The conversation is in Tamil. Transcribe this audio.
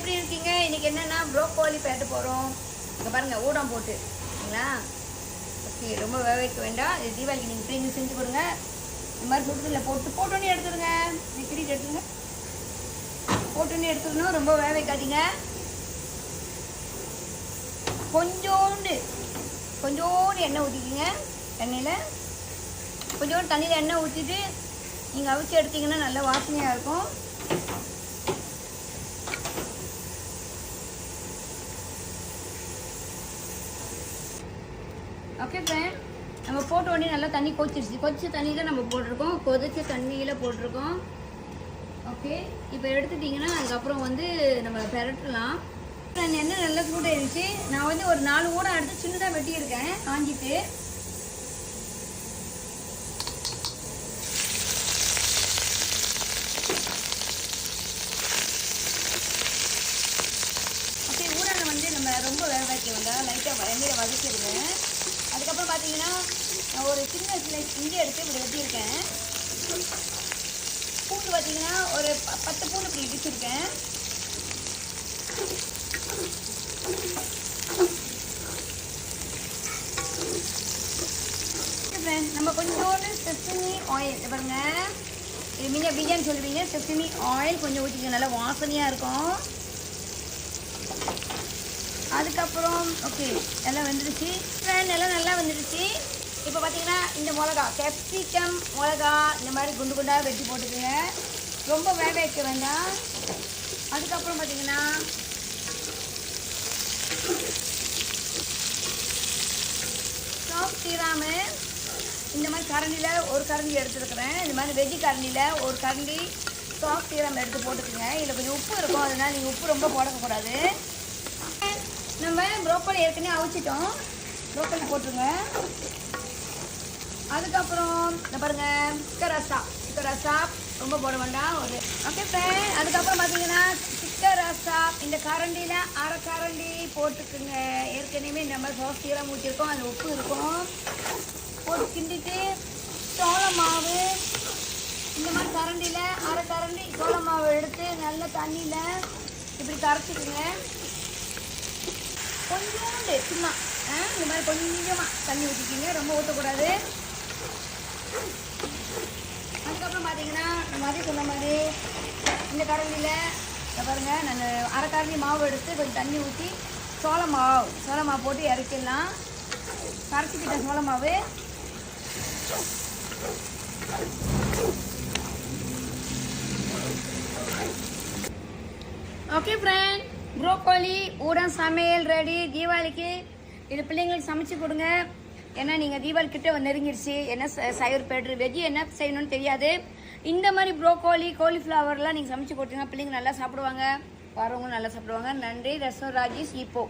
எப்படி இருக்கீங்க? இன்னைக்கு என்னன்னா ப்ரோக்கோலி பேட்ட போகிறோம். இங்கே பாருங்கள் ஊடம் போட்டு சரிங்களா. ஓகே, ரொம்ப வேக வைக்க வேண்டாம். இது தீபாவளிக்கு நீங்கள் இப்படி செஞ்சு கொடுங்க. இந்த மாதிரி சுடுதலில் போட்டோன்னே எடுத்துருங்க. கிண்டிட்டு எடுத்துருங்க. போட்டோன்னே எடுத்துக்கணும். ரொம்ப வேக வைக்காதீங்க. கொஞ்சோண்டு எண்ணெய் ஊற்றிக்கிங்க. எண்ணெயில் கொஞ்சோண்டு தண்ணியில் எண்ணெய் ஊற்றிட்டு நீங்கள் அவிச்சு எடுத்தீங்கன்னா நல்ல வாசனையாக இருக்கும். ஓகே ஃப்ரெண்ட், நம்ம போட்ட உடனே நல்லா தண்ணி கொதிச்சிருச்சு. கொதிச்ச தண்ணியில் நம்ம போட்டிருக்கோம். கொதிச்ச தண்ணியில் போட்டிருக்கோம். ஓகே, இப்போ எடுத்துட்டிங்கன்னா அதுக்கப்புறம் வந்து நம்ம பெரட்டலாம். எண்ணெய் நல்லா சூடாயிருச்சு. நான் வந்து ஒரு 4 ஊடம் எடுத்து சின்னதாக வெட்டியிருக்கேன் காஞ்சிட்டு. ஓகே, ஊடான வந்து நம்ம ரொம்ப வேக வைக்க வேண்டாம். லைட்டாக எண்ணெயில் வதக்கிடுவேன். அதுக்கப்புறம் பார்த்தீங்கன்னா நான் ஒரு சின்ன ஸ்லைஸ் இஞ்சி எடுத்து இப்படி வெட்டியிருக்கேன். பூண்டு பார்த்தீங்கன்னா ஒரு 10 பூண்டு இப்படி இடிச்சிருக்கேன். நம்ம கொஞ்சோண்டு செசமி ஆயில் பாருங்க, இது நீங்கள் பிரியாணி சொல்லுவீங்க. செசமி ஆயில் கொஞ்சம் ஊற்றிக்க, நல்லா வாசனையாக இருக்கும். அதுக்கப்புறம் ஓகே, எல்லாம் வெந்துடுச்சு. எல்லாம் நல்லா வெந்துடுச்சு. இப்போ பார்த்தீங்கன்னா இந்த மிளகா, கேப்சிகம் மிளகா இந்த மாதிரி குண்டு குண்டாக வெட்டி போட்டுக்குங்க. ரொம்ப வேக வைக்க வேண்டாம். அதுக்கப்புறம் பார்த்தீங்கன்னா சாஃப்ட் சீராமு இந்த மாதிரி கரண்டியில் ஒரு கரண்டி எடுத்துருக்குறேன். இந்த மாதிரி வெஜ்ஜி கரண்டியில் ஒரு கரண்டி சாஃப்ட் சீராம் எடுத்து போட்டுக்குங்க. இதில் கொஞ்சம் உப்பு இருக்கும், அதனால் நீங்கள் உப்பு ரொம்ப போடக்கூடாது. நம்ம ப்ரோக்கோலி ஏற்கனவே அவிச்சிட்டோம். ப்ரோக்கோலி போட்டுருங்க. அதுக்கப்புறம் இந்த பாருங்கள் சிக்கன் ரசா ரொம்ப போட வேண்டாம் ஒரு. ஓகே ஃப்ரெண்ட், அதுக்கப்புறம் பார்த்தீங்கன்னா சிக்கன் ரசா இந்த கரண்டியில் அரை கரண்டி போட்டுக்குங்க. ஏற்கனவே இந்த மாதிரி சாஃப்ட் சீராம் ஊற்றிருக்கோம், அதில் உப்பு இருக்கும். போட்டு கிண்டிட்டு சோள மாவு இந்த மாதிரி கரண்டியில் அரை கரண்டி சோள மாவு எடுத்து நல்ல தண்ணியில் இப்படி கரைச்சிக்குங்க. கொஞ்சோண்டு சும்மா இந்த மாதிரி கொஞ்சமாக தண்ணி ஊற்றிக்கிங்க, ரொம்ப ஊற்றக்கூடாது. அதுக்கப்புறம் பார்த்தீங்கன்னா நம்ம அதே சொன்ன மாதிரி இந்த கரண்டியில் பாருங்கள், நான் அரை கரண்டி மாவு எடுத்து கொஞ்சம் தண்ணி ஊற்றி சோள மாவு போட்டு இறக்கிடலாம். கரைச்சிக்கிட்ட சோள மாவு. ஓகே ஃப்ரெண்ட், ப்ரோக்கோலி ஊடம் சமையல் ரெடி. தீபாவளிக்கு இது பிள்ளைங்களுக்கு சமைச்சு கொடுங்க. ஏன்னா நீங்கள் தீபாவளி கிட்ட நெருங்கிடுச்சு. என்ன சைவர் பேட்ரு வெஜ்ஜி என்ன செய்யணும்னு தெரியாது. இந்த மாதிரி ப்ரோக்கோலி காலிஃப்ளவர்லாம் நீங்கள் சமைச்சு கொடுத்தீங்கன்னா பிள்ளைங்க நல்லா சாப்பிடுவாங்க, வரவங்களும் நல்லா சாப்பிடுவாங்க. நன்றி. ரசம் ராஜேஷ் இப்போ